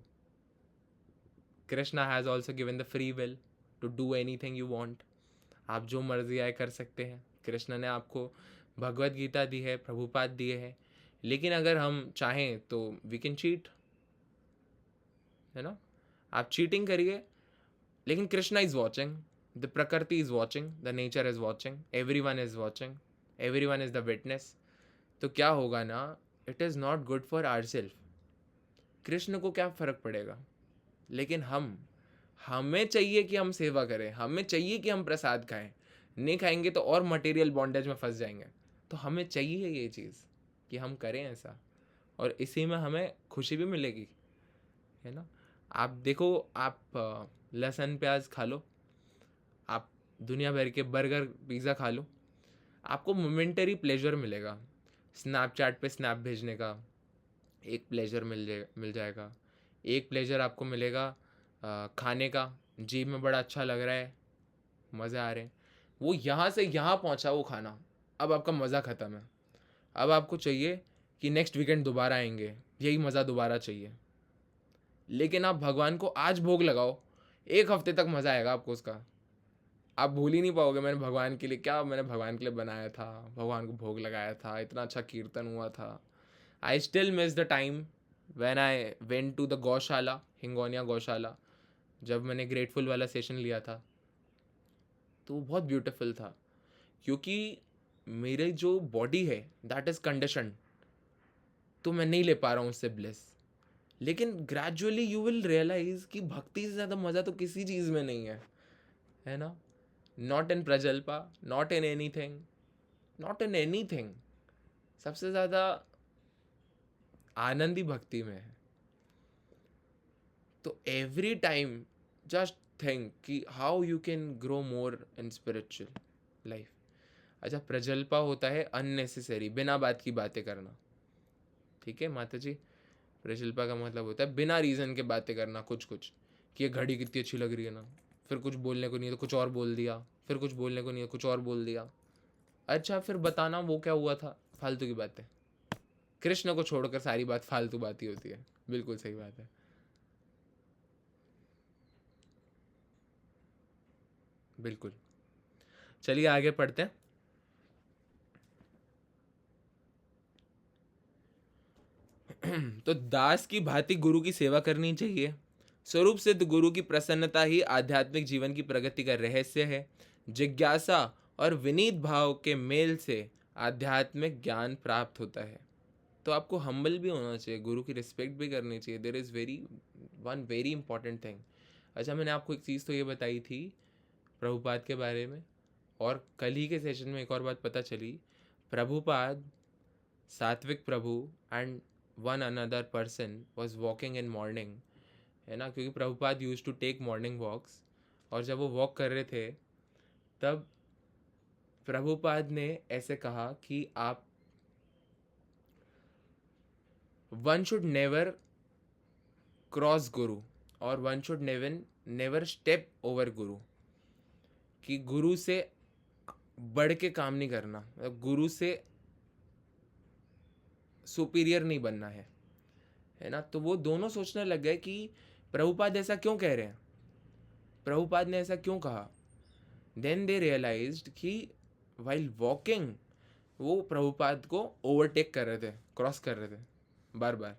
Krishna has also given the free will to do anything you want. आप जो मर्जी आए कर सकते हैं। कृष्ण ने आपको भगवत गीता दी है, प्रभुपाद दिए हैं, लेकिन अगर हम चाहें तो वी कैन चीट, है ना। आप चीटिंग करिए, लेकिन कृष्णा इज वॉचिंग, द प्रकृति is watching, the nature is watching, everyone is watching, everyone is the witness, तो क्या होगा ना, it is not good for ourselves. Krishna को क्या फ़र्क पड़ेगा, लेकिन हमें चाहिए कि हम सेवा करें, हमें चाहिए कि हम प्रसाद खाएं, नहीं खाएंगे तो और मटेरियल बॉन्डेज में फंस जाएंगे। तो हमें चाहिए ये चीज़ कि हम करें ऐसा, और इसी में हमें खुशी भी मिलेगी, है ना। आप देखो, आप लहसुन प्याज खा लो, आप दुनिया भर के बर्गर पिज़्ज़ा खा लो, आपको मोमेंटरी प्लेजर मिलेगा। स्नैपचैट पे स्नैप भेजने का एक प्लेजर मिल जाएगा, एक प्लेजर आपको मिलेगा खाने का, जीभ में बड़ा अच्छा लग रहा है, मज़े आ रहे हैं, वो यहाँ से यहाँ पहुँचा वो खाना, अब आपका मज़ा ख़त्म है। अब आपको चाहिए कि नेक्स्ट वीकेंड दोबारा आएंगे, यही मज़ा दोबारा चाहिए। लेकिन आप भगवान को आज भोग लगाओ, 1 हफ्ते तक मज़ा आएगा आपको उसका, आप भूल ही नहीं पाओगे मैंने भगवान के लिए बनाया था, भगवान को भोग लगाया था, इतना अच्छा कीर्तन हुआ था। I still miss the time when I went to the gaushala, Hingonia गौशाला, जब मैंने ग्रेटफुल वाला सेशन लिया था, तो वो बहुत ब्यूटीफुल था, क्योंकि मेरे जो बॉडी है दैट इज़ कंडीशन, तो मैं नहीं ले पा रहा हूँ उससे ब्लिस। लेकिन ग्रेजुअली यू विल रियलाइज कि भक्ति से ज़्यादा मज़ा तो किसी चीज़ में नहीं है ना। Not in prajalpa, not in anything, not in anything. सबसे ज़्यादा आनंद ही भक्ति में है। तो एवरी टाइम जस्ट थिंक कि how you can grow more in spiritual life. अच्छा, प्रजल्पा होता है अननेसेसरी, बिना बात की बातें करना, ठीक है माता जी। प्रजल्पा का मतलब होता है बिना रीज़न के बातें करना, कुछ कि ये घड़ी कितनी अच्छी लग रही है ना, फिर कुछ बोलने को नहीं है तो कुछ और बोल दिया, फिर कुछ बोलने को नहीं है कुछ और बोल दिया। अच्छा, फिर बताना वो क्या हुआ था, फालतू की बातें। कृष्ण को छोड़कर सारी बात फालतू बात ही होती है, बिल्कुल सही बात है। बिल्कुल, चलिए आगे पढ़ते हैं। तो दास की भांति गुरु की सेवा करनी चाहिए। स्वरूप सिद्ध गुरु की प्रसन्नता ही आध्यात्मिक जीवन की प्रगति का रहस्य है। जिज्ञासा और विनीत भाव के मेल से आध्यात्मिक ज्ञान प्राप्त होता है। तो आपको हम्बल भी होना चाहिए, गुरु की रिस्पेक्ट भी करनी चाहिए। There is one very important thing. अच्छा, मैंने आपको एक चीज़ तो ये बताई थी प्रभुपाद के बारे में, और कल ही के सेशन में एक और बात पता चली। Prabhupada, Satvik Prabhu and one another person was walking in morning, है ना, क्योंकि Prabhupada used to take morning walks. और जब वो वॉक कर रहे थे तब प्रभुपाद ने ऐसे कहा कि आप वन शुड नेवर क्रॉस गुरु और one should never step over गुरु, कि गुरु से बढ़ के काम नहीं करना, मतलब गुरु से सुपीरियर नहीं बनना है ना। तो वो दोनों सोचने लग गए कि प्रभुपाद ऐसा क्यों कह रहे हैं, प्रभुपाद ने ऐसा क्यों कहा। देन दे रियलाइज्ड कि वाइल वॉकिंग वो प्रभुपाद को ओवरटेक कर रहे थे, क्रॉस कर रहे थे बार बार।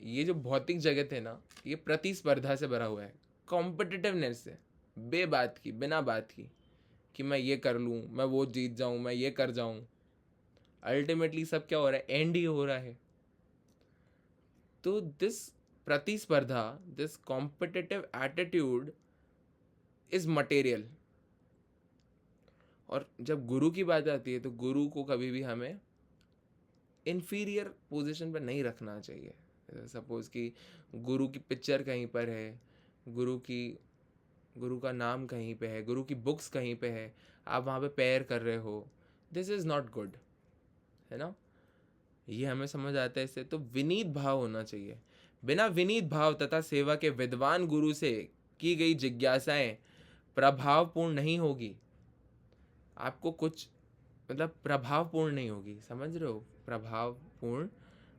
ये जो भौतिक जगत है ना, ये प्रतिस्पर्धा से भरा हुआ है, कॉम्पिटिटिवनेस से, बेबात की, बिना बात की कि मैं ये कर लूँ, मैं वो जीत जाऊँ, मैं ये कर जाऊँ। अल्टीमेटली सब क्या हो रहा है, एंड ही हो रहा है। तो दिस प्रतिस्पर्धा, this competitive attitude is material. और जब गुरु की बात आती है तो गुरु को कभी भी हमें इन्फीरियर पोजीशन पर नहीं रखना चाहिए। सपोज कि गुरु की पिक्चर कहीं पर है, गुरु का नाम कहीं पे है, गुरु की बुक्स कहीं पे है, आप वहाँ पे पैर कर रहे हो, दिस इज़ नॉट गुड, है ना। ये हमें समझ आता है इससे। तो विनीत भाव होना चाहिए। बिना विनीत भाव तथा सेवा के विद्वान गुरु से की गई जिज्ञासाएं प्रभावपूर्ण नहीं होगी। आपको कुछ मतलब प्रभावपूर्ण नहीं होगी, समझ रहे हो, प्रभावपूर्ण,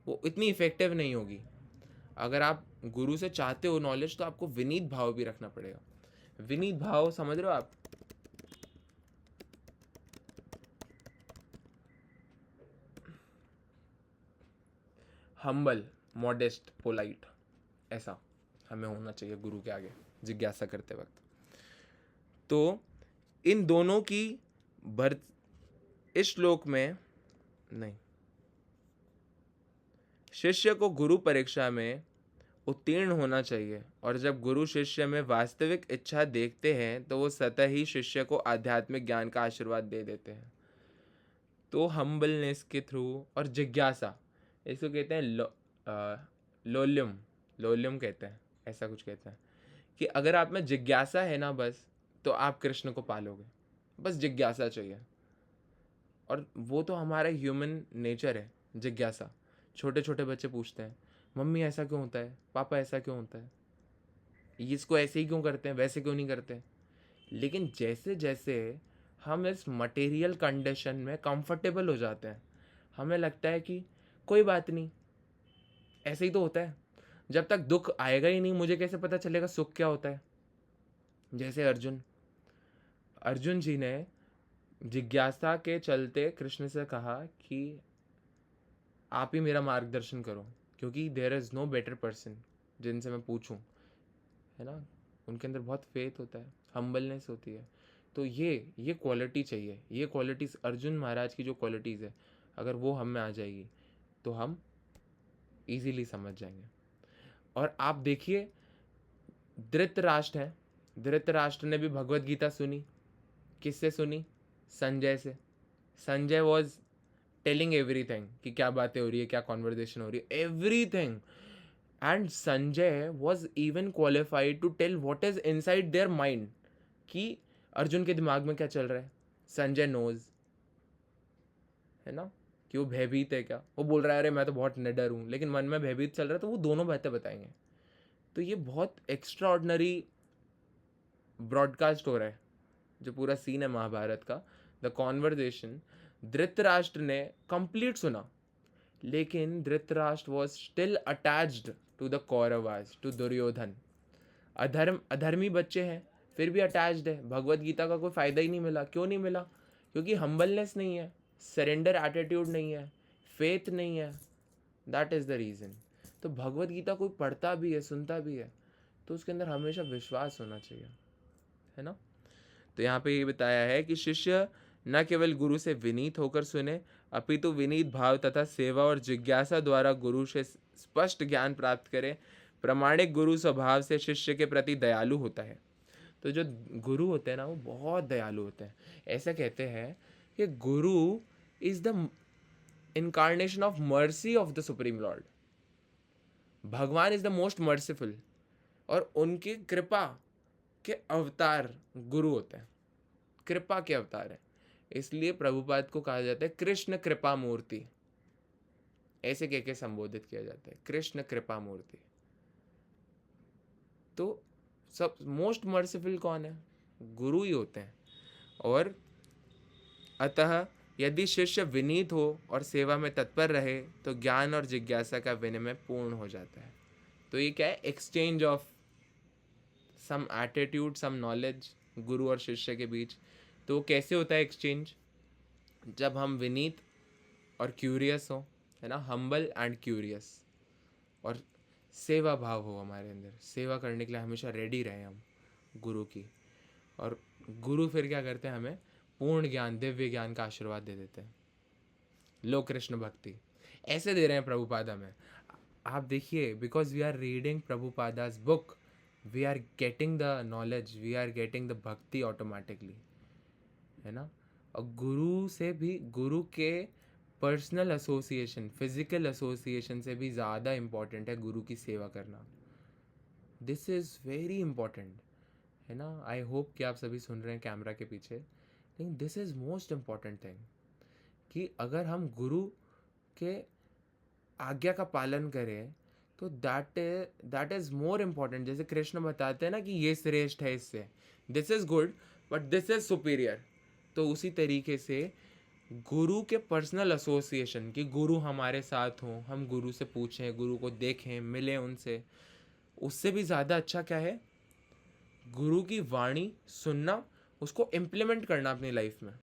वो इतनी इफेक्टिव नहीं होगी। अगर आप गुरु से चाहते हो नॉलेज, तो आपको विनीत भाव भी रखना पड़ेगा। विनीत भाव समझ रहे हो आप, हम्बल, मॉडेस्ट, पोलाइट, ऐसा हमें होना चाहिए गुरु के आगे जिज्ञासा करते वक्त। तो इन दोनों की भर इस श्लोक में नहीं, शिष्य को गुरु परीक्षा में उत्तीर्ण होना चाहिए, और जब गुरु शिष्य में वास्तविक इच्छा देखते हैं तो वो स्वतः ही शिष्य को आध्यात्मिक ज्ञान का आशीर्वाद दे देते हैं। तो हम्बलनेस के थ्रू और जिज्ञासा, इसको कहते हैं लोल्यम, लोल्यम कहते हैं, ऐसा कुछ कहते हैं कि अगर आप में जिज्ञासा है ना बस, तो आप कृष्ण को पालोगे। बस जिज्ञासा चाहिए, और वो तो हमारा ह्यूमन नेचर है, जिज्ञासा। छोटे छोटे बच्चे पूछते हैं, मम्मी ऐसा क्यों होता है, पापा ऐसा क्यों होता है, इसको ऐसे ही क्यों करते हैं, वैसे क्यों नहीं करते। लेकिन जैसे जैसे हम इस मटेरियल कंडीशन में कंफर्टेबल हो जाते हैं, हमें लगता है कि कोई बात नहीं, ऐसे ही तो होता है, जब तक दुख आएगा ही नहीं मुझे कैसे पता चलेगा सुख क्या होता है। जैसे अर्जुन जी ने जिज्ञासा के चलते कृष्ण से कहा कि आप ही मेरा मार्गदर्शन करो, क्योंकि there is no better person जिनसे मैं पूछूं, है ना। उनके अंदर बहुत फेथ होता है, हम्बलनेस होती है। तो ये क्वालिटी चाहिए, ये क्वालिटीज़ अर्जुन महाराज की जो क्वालिटीज़ है, अगर वो हम में आ जाएगी तो हम इजीली समझ जाएंगे। और आप देखिए, धृतराष्ट्र है, धृतराष्ट्र ने भी भगवत गीता सुनी। किससे सुनी? संजय से। संजय वॉज टेलिंग एवरीथिंग कि क्या बातें हो रही है, क्या कॉन्वर्जेशन हो रही है, everything. And Sanjay was even qualified to tell what is inside their mind, कि अर्जुन के दिमाग में क्या चल रहा है। संजय नोज, है ना, कि वो भयभीत है क्या, वो बोल रहा है अरे मैं तो बहुत निडर हूँ, लेकिन मन में भयभीत चल रहा है, तो वो दोनों बातें बताएंगे। तो ये बहुत एक्स्ट्रा ब्रॉडकास्ट हो रहा है, जो पूरा सीन है महाभारत का, द कॉन्वर्जेशन। धृतराष्ट्र ने कंप्लीट सुना, लेकिन Dhritarashtra was still attached to the Kauravas, to Duryodhan. अधर्मी बच्चे हैं, फिर भी अटैच्ड है। भगवत गीता का कोई फ़ायदा ही नहीं मिला। क्यों नहीं मिला? क्योंकि हम्बलनेस नहीं है, सरेंडर एटीट्यूड नहीं है, फेथ नहीं है। That is the reason. तो भगवत गीता कोई पढ़ता भी है, सुनता भी है, तो उसके अंदर हमेशा विश्वास होना चाहिए, है ना। तो यहाँ पे ये बताया है कि शिष्य न केवल गुरु से विनीत होकर सुने, अपितु विनीत भाव तथा सेवा और जिज्ञासा द्वारा गुरु से स्पष्ट ज्ञान प्राप्त करे। प्रामाणिक गुरु स्वभाव से शिष्य के प्रति दयालु होता है। तो जो गुरु होते हैं ना, वो बहुत दयालु होते हैं। ऐसा कहते हैं कि गुरु is the incarnation of mercy of the supreme Lord. भगवान इज द मोस्ट मर्सीफुल, और उनकी कृपा के अवतार गुरु होते हैं, कृपा के अवतार है। इसलिए प्रभुपाद को कहा जाता है कृष्ण कृपा मूर्ति, ऐसे कह के संबोधित किया जाता है, कृष्ण कृपा मूर्ति। तो सब मोस्ट मर्सीफुल कौन है? गुरु ही होते हैं। और अतः यदि शिष्य विनीत हो और सेवा में तत्पर रहे तो ज्ञान और जिज्ञासा का विनिमय पूर्ण हो जाता है। तो ये क्या है? Exchange of some attitude, some knowledge गुरु और शिष्य के बीच। तो कैसे होता है एक्सचेंज? जब हम विनीत और क्यूरियस हो, है ना, हम्बल एंड क्यूरियस, और सेवा भाव हो हमारे अंदर, सेवा करने के लिए हमेशा रेडी रहे हम गुरु की। और गुरु फिर क्या करते हैं? हमें पूर्ण ज्ञान, दिव्य ज्ञान का आशीर्वाद दे देते हैं। लो कृष्ण भक्ति ऐसे दे रहे हैं प्रभुपाद हमें। आप देखिए, because we are reading Prabhupada's book, we are getting the knowledge, we are getting the bhakti automatically, है ना। और गुरु से भी, गुरु के पर्सनल एसोसिएशन, फिजिकल एसोसिएशन से भी ज़्यादा इम्पॉर्टेंट है गुरु की सेवा करना। दिस इज़ वेरी इम्पॉर्टेंट, है ना। आई होप कि आप सभी सुन रहे हैं कैमरा के पीछे, लेकिन this is most important thing, कि अगर हम गुरु के आज्ञा का पालन करें तो दैट इज़ मोर इम्पॉर्टेंट। जैसे कृष्ण बताते हैं ना कि ये श्रेष्ठ है इससे, this is good but this is superior. तो उसी तरीके से गुरु के पर्सनल एसोसिएशन, कि गुरु हमारे साथ हों, हम गुरु से पूछें, गुरु को देखें, मिलें उनसे, उससे भी ज़्यादा अच्छा क्या है? गुरु की वाणी सुनना, उसको इम्प्लीमेंट करना अपनी लाइफ में।